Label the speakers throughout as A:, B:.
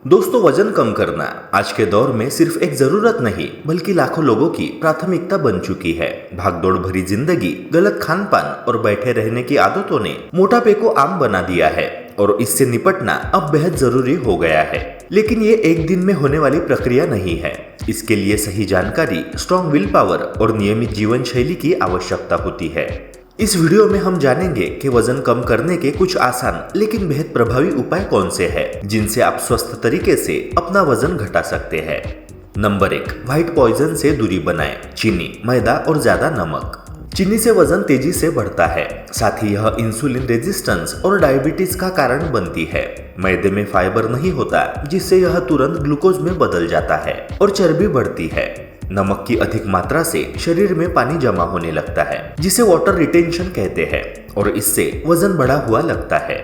A: दोस्तों, वजन कम करना आज के दौर में सिर्फ एक जरूरत नहीं बल्कि लाखों लोगों की प्राथमिकता बन चुकी है। भागदौड़ भरी जिंदगी, गलत खान पान और बैठे रहने की आदतों ने मोटापे को आम बना दिया है और इससे निपटना अब बेहद जरूरी हो गया है। लेकिन ये एक दिन में होने वाली प्रक्रिया नहीं है। इसके लिए सही जानकारी, स्ट्रॉन्ग विल पावर और नियमित जीवन शैली की आवश्यकता होती है। इस वीडियो में हम जानेंगे कि वजन कम करने के कुछ आसान लेकिन बेहद प्रभावी उपाय कौन से हैं, जिनसे आप स्वस्थ तरीके से अपना वजन घटा सकते हैं। नंबर 1, व्हाइट पॉइजन से दूरी बनाएं। चीनी, मैदा और ज्यादा नमक। चीनी से वजन तेजी से बढ़ता है, साथ ही यह इंसुलिन रेजिस्टेंस और डायबिटीज का कारण बनती है। मैदे में फाइबर नहीं होता, जिससे यह तुरंत ग्लूकोज में बदल जाता है और चर्बी बढ़ती है। नमक की अधिक मात्रा से शरीर में पानी जमा होने लगता है, जिसे वाटर रिटेंशन कहते हैं और इससे वजन बढ़ा हुआ लगता है।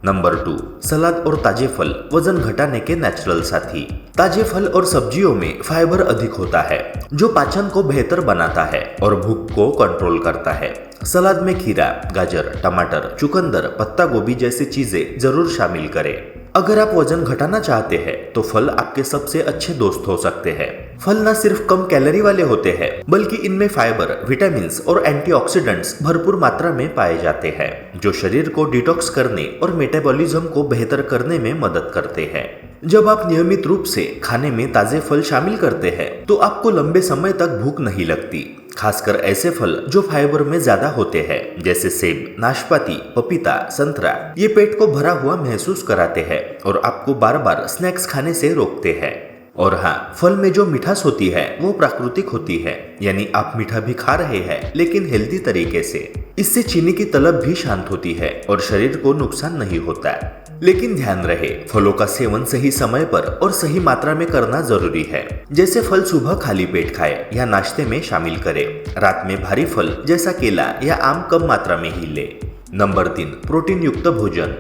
A: नंबर 2, सलाद और ताजे फल वजन घटाने के नेचुरल साथी। ताजे फल और सब्जियों में फाइबर अधिक होता है, जो पाचन को बेहतर बनाता है और भूख को कंट्रोल करता है। सलाद में खीरा, गाजर, टमाटर, चुकंदर, पत्ता गोभी जैसी चीजें जरूर शामिल करें। अगर आप वजन घटाना चाहते हैं तो फल आपके सबसे अच्छे दोस्त हो सकते हैं। फल न सिर्फ कम कैलोरी वाले होते हैं, बल्कि इनमें फाइबर, विटामिन्स और एंटीऑक्सीडेंट्स भरपूर मात्रा में पाए जाते हैं, जो शरीर को डिटॉक्स करने और मेटाबॉलिज्म को बेहतर करने में मदद करते हैं। जब आप नियमित रूप से खाने में ताजे फल शामिल करते हैं तो आपको लंबे समय तक भूख नहीं लगती। खासकर ऐसे फल जो फाइबर में ज्यादा होते हैं, जैसे सेब, नाशपाती, पपीता, संतरा। ये पेट को भरा हुआ महसूस कराते हैं और आपको बार बार स्नैक्स खाने से रोकते हैं। और हाँ, फल में जो मिठास होती है वो प्राकृतिक होती है, यानी आप मीठा भी खा रहे हैं लेकिन हेल्दी तरीके से। इससे चीनी की तलब भी शांत होती है और शरीर को नुकसान नहीं होता। लेकिन ध्यान रहे, फलों का सेवन सही समय पर और सही मात्रा में करना जरूरी है। जैसे फल सुबह खाली पेट खाएं या नाश्ते में शामिल करें। रात में भारी फल जैसा केला या आम कम मात्रा में ही ले। नंबर 3, प्रोटीन युक्त भोजन।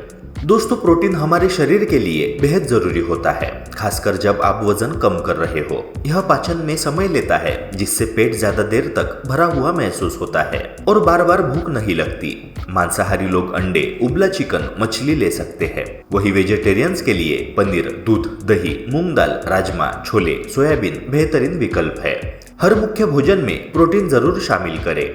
A: दोस्तों, प्रोटीन हमारे शरीर के लिए बेहद जरूरी होता है, खासकर जब आप वजन कम कर रहे हो। यह पाचन में समय लेता है, जिससे पेट ज्यादा देर तक भरा हुआ महसूस होता है और बार बार भूख नहीं लगती। मांसाहारी लोग अंडे, उबला चिकन, मछली ले सकते हैं। वही वेजिटेरियंस के लिए पनीर, दूध, दही, मूंग दाल, राजमा, छोले, सोयाबीन बेहतरीन विकल्प है। हर मुख्य भोजन में प्रोटीन जरूर शामिल करें।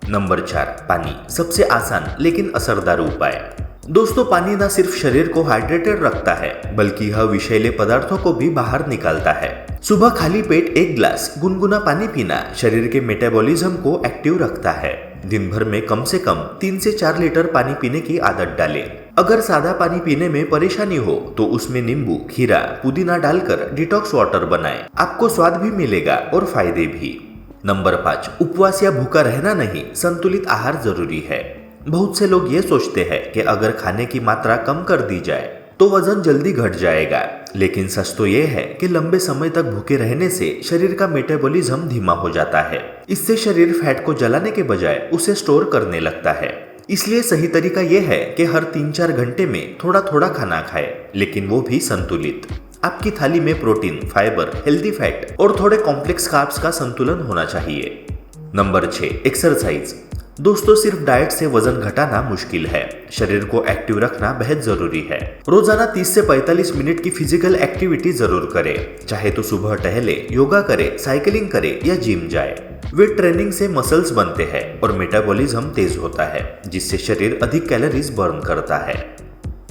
A: नंबर 4, पानी। सबसे आसान लेकिन असरदार उपाय। दोस्तों, पानी न सिर्फ शरीर को हाइड्रेटेड रखता है, बल्कि यह विषैले पदार्थों को भी बाहर निकालता है। सुबह खाली पेट 1 गिलास गुनगुना पानी पीना शरीर के मेटाबॉलिज्म को एक्टिव रखता है। दिन भर में कम से कम 3 से 4 लीटर पानी पीने की आदत डालें। अगर सादा पानी पीने में परेशानी हो तो उसमें नींबू, खीरा, पुदीना डालकर डिटॉक्स वाटर बनाएं। आपको स्वाद भी मिलेगा और फायदे भी। नंबर 5, उपवास या भूखा रहना नहीं, संतुलित आहार जरूरी है। बहुत से लोग ये सोचते हैं कि अगर खाने की मात्रा कम कर दी जाए तो वजन जल्दी घट जाएगा, लेकिन सच तो ये है कि लंबे समय तक भूखे रहने से शरीर का मेटाबॉलिज्म धीमा हो जाता है। इससे शरीर फैट को जलाने के बजाय उसे स्टोर करने लगता है। इसलिए सही तरीका यह है कि हर 3-4 घंटे में थोड़ा थोड़ा खाना खाए, लेकिन वो भी संतुलित। आपकी थाली में प्रोटीन, फाइबर, हेल्दी फैट और थोड़े कॉम्प्लेक्स कार्ब्स का संतुलन होना चाहिए। Number 6, exercise. दोस्तों, सिर्फ डाइट से वजन घटाना मुश्किल है। शरीर को एक्टिव रखना बेहद जरूरी है। रोजाना 30 से 45 मिनट की फिजिकल एक्टिविटी जरूर करें। चाहे तो सुबह टहले, योगा करें, साइकिलिंग करें या जिम जाए। वेट ट्रेनिंग से मसल्स बनते हैं और मेटाबॉलिज्म तेज होता है, जिससे शरीर अधिक कैलोरीज बर्न करता है।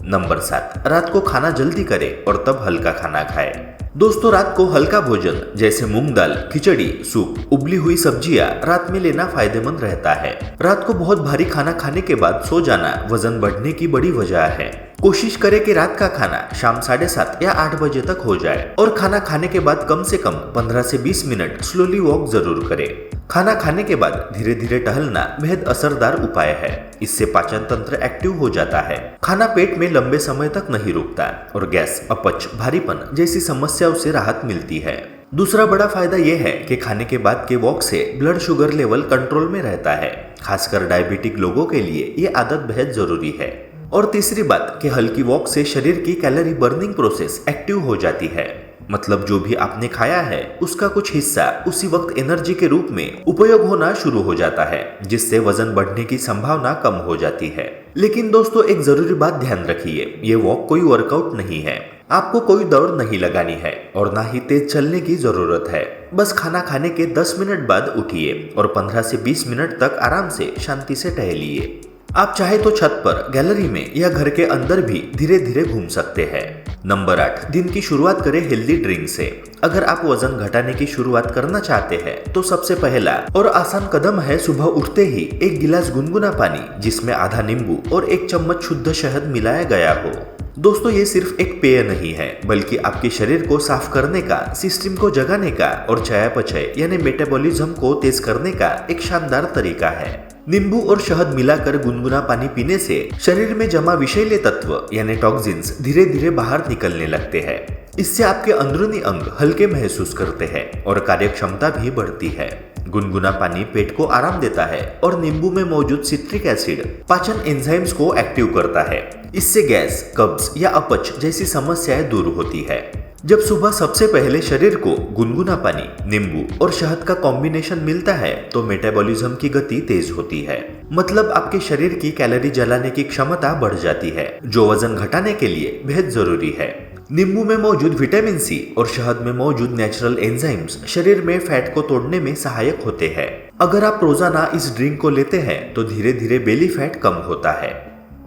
A: नंबर 7, रात को खाना जल्दी करें और तब हल्का खाना खाएं। दोस्तों, रात को हल्का भोजन जैसे मूंग दाल, खिचड़ी, सूप, उबली हुई सब्जियां रात में लेना फायदेमंद रहता है। रात को बहुत भारी खाना खाने के बाद सो जाना वजन बढ़ने की बड़ी वजह है। कोशिश करें कि रात का खाना शाम 7:30 या 8 बजे तक हो जाए और खाना खाने के बाद कम से कम 15 से 20 मिनट स्लोली वॉक जरूर करें। खाना खाने के बाद धीरे धीरे टहलना बेहद असरदार उपाय है। इससे पाचन तंत्र एक्टिव हो जाता है। खाना पेट में लंबे समय तक नहीं रुकता और गैस, अपच, भारीपन जैसी समस्याओं से राहत मिलती है। दूसरा बड़ा फायदा यह है कि खाने के बाद के वॉक से ब्लड शुगर लेवल कंट्रोल में रहता है। खासकर डायबिटिक लोगों के लिए ये आदत बेहद जरूरी है। और तीसरी बात कि हल्की वॉक से शरीर की कैलोरी बर्निंग प्रोसेस एक्टिव हो जाती है। मतलब जो भी आपने खाया है उसका कुछ हिस्सा उसी वक्त एनर्जी के रूप में उपयोग होना शुरू हो जाता है, जिससे वजन बढ़ने की संभावना कम हो जाती है। लेकिन दोस्तों एक जरूरी बात ध्यान रखिए, ये वॉक कोई वर्कआउट नहीं है। आपको कोई दौड़ नहीं लगानी है और ना ही तेज चलने की जरूरत है। बस खाना खाने के 10 मिनट बाद उठिए और 15 से 20 मिनट तक आराम से शांति से टहलिए। आप चाहे तो छत पर, गैलरी में या घर के अंदर भी धीरे धीरे घूम सकते हैं। नंबर 8, दिन की शुरुआत करें हेल्दी ड्रिंक से। अगर आप वजन घटाने की शुरुआत करना चाहते हैं तो सबसे पहला और आसान कदम है सुबह उठते ही एक गिलास गुनगुना पानी जिसमें आधा नींबू और 1 चम्मच शुद्ध शहद मिलाया गया हो। दोस्तों ये सिर्फ एक पेय नहीं है, बल्कि आपके शरीर को साफ करने का, सिस्टम को जगाने का और चयापचय यानी मेटाबॉलिज्म को तेज करने का एक शानदार तरीका है। नींबू और शहद मिलाकर गुनगुना पानी पीने से शरीर में जमा विषैले तत्व यानी टॉक्सिन्स धीरे धीरे बाहर निकलने लगते हैं। इससे आपके अंदरूनी अंग हल्के महसूस करते हैं और कार्यक्षमता भी बढ़ती है। गुनगुना पानी पेट को आराम देता है और नींबू में मौजूद सिट्रिक एसिड पाचन एंजाइम्स को एक्टिव करता है। इससे गैस, कब्ज या अपच जैसी समस्याएं दूर होती है। जब सुबह सबसे पहले शरीर को गुनगुना पानी, नींबू और शहद का कॉम्बिनेशन मिलता है तो मेटाबॉलिज्म की गति तेज होती है। मतलब आपके शरीर की कैलोरी जलाने की क्षमता बढ़ जाती है, जो वजन घटाने के लिए बेहद जरूरी है। नींबू में मौजूद विटामिन सी और शहद में मौजूद नेचुरल एंजाइम्स शरीर में फैट को तोड़ने में सहायक होते हैं। अगर आप रोजाना इस ड्रिंक को लेते हैं तो धीरे धीरे बेली फैट कम होता है।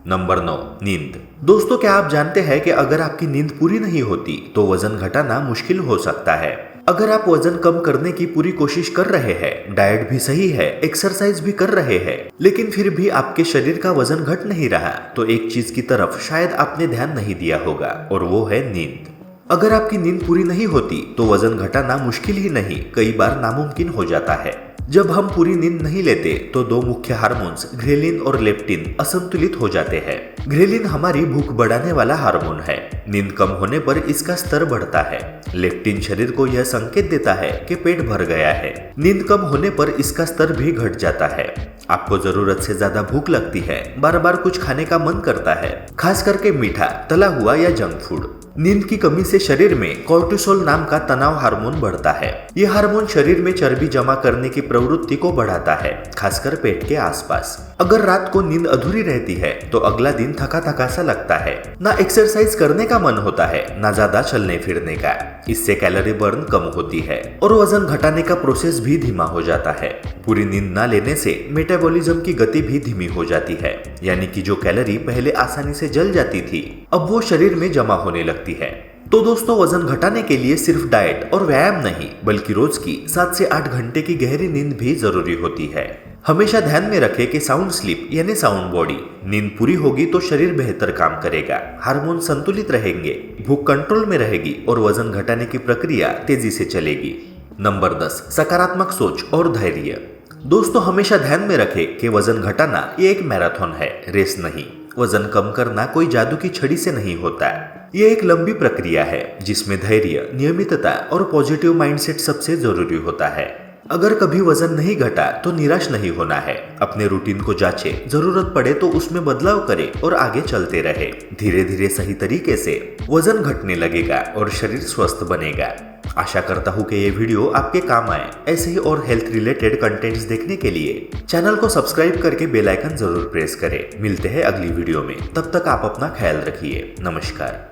A: नंबर 9, नींद। दोस्तों क्या आप जानते हैं कि अगर आपकी नींद पूरी नहीं होती तो वजन घटाना मुश्किल हो सकता है। अगर आप वजन कम करने की पूरी कोशिश कर रहे हैं, डाइट भी सही है, एक्सरसाइज भी कर रहे हैं, लेकिन फिर भी आपके शरीर का वजन घट नहीं रहा, तो एक चीज की तरफ शायद आपने ध्यान नहीं दिया होगा और वो है नींद। अगर आपकी नींद पूरी नहीं होती तो वजन घटाना मुश्किल ही नहीं, कई बार नामुमकिन हो जाता है। जब हम पूरी नींद नहीं लेते तो 2 मुख्य हार्मोन्स ग्रेलिन और लेप्टिन असंतुलित हो जाते हैं। ग्रेलिन हमारी भूख बढ़ाने वाला हार्मोन है। नींद कम होने पर इसका स्तर बढ़ता है। लेप्टिन शरीर को यह संकेत देता है कि पेट भर गया है। नींद कम होने पर इसका स्तर भी घट जाता है। आपको जरूरत से ज्यादा भूख लगती है, बार बार कुछ खाने का मन करता है, खास करके मीठा, तला हुआ या जंक फूड। नींद की कमी से शरीर में कोर्टिसोल नाम का तनाव हार्मोन बढ़ता है। यह हार्मोन शरीर में चर्बी जमा करने की प्रवृत्ति को बढ़ाता है, खासकर पेट के आसपास। अगर रात को नींद अधूरी रहती है तो अगला दिन थका थका सा लगता है, ना एक्सरसाइज करने का मन होता है, ना ज्यादा चलने फिरने का। इससे कैलोरी बर्न कम होती है और वजन घटाने का प्रोसेस भी धीमा हो जाता है। पूरी नींद ना लेने से मेटाबॉलिज्म की गति भी धीमी हो जाती है, यानी कि जो कैलोरी पहले आसानी से जल जाती थी अब वो शरीर में जमा होने लगती है। तो दोस्तों वजन घटाने के लिए सिर्फ डाइट और व्यायाम नहीं, बल्कि रोज की 7 से 8 घंटे की गहरी नींद भी जरूरी होती है। हमेशा ध्यान में रखें कि साउंड स्लीप यानी साउंड बॉडी। नींद पूरी होगी तो शरीर बेहतर काम करेगा, हार्मोन संतुलित रहेंगे, भूख कंट्रोल में रहेगी और वजन घटाने की प्रक्रिया तेजी से चलेगी। नंबर 10, सकारात्मक सोच और धैर्य। दोस्तों हमेशा ध्यान में रखें कि वजन घटाना ये एक मैराथन है, रेस नहीं। वजन कम करना कोई जादू की छड़ी से नहीं होता है। ये एक लंबी प्रक्रिया है जिसमें धैर्य, नियमितता और पॉजिटिव माइंडसेट सबसे जरूरी होता है। अगर कभी वजन नहीं घटा तो निराश नहीं होना है। अपने रूटीन को जांचे, जरूरत पड़े तो उसमें बदलाव करें और आगे चलते रहे। धीरे धीरे सही तरीके से वजन घटने लगेगा और शरीर स्वस्थ बनेगा। आशा करता हूँ कि ये वीडियो आपके काम आए। ऐसे ही और हेल्थ रिलेटेड कंटेंट्स देखने के लिए चैनल को सब्सक्राइब करके बेल आइकन जरूर प्रेस करें। मिलते हैं अगली वीडियो में, तब तक आप अपना ख्याल रखिए। नमस्कार।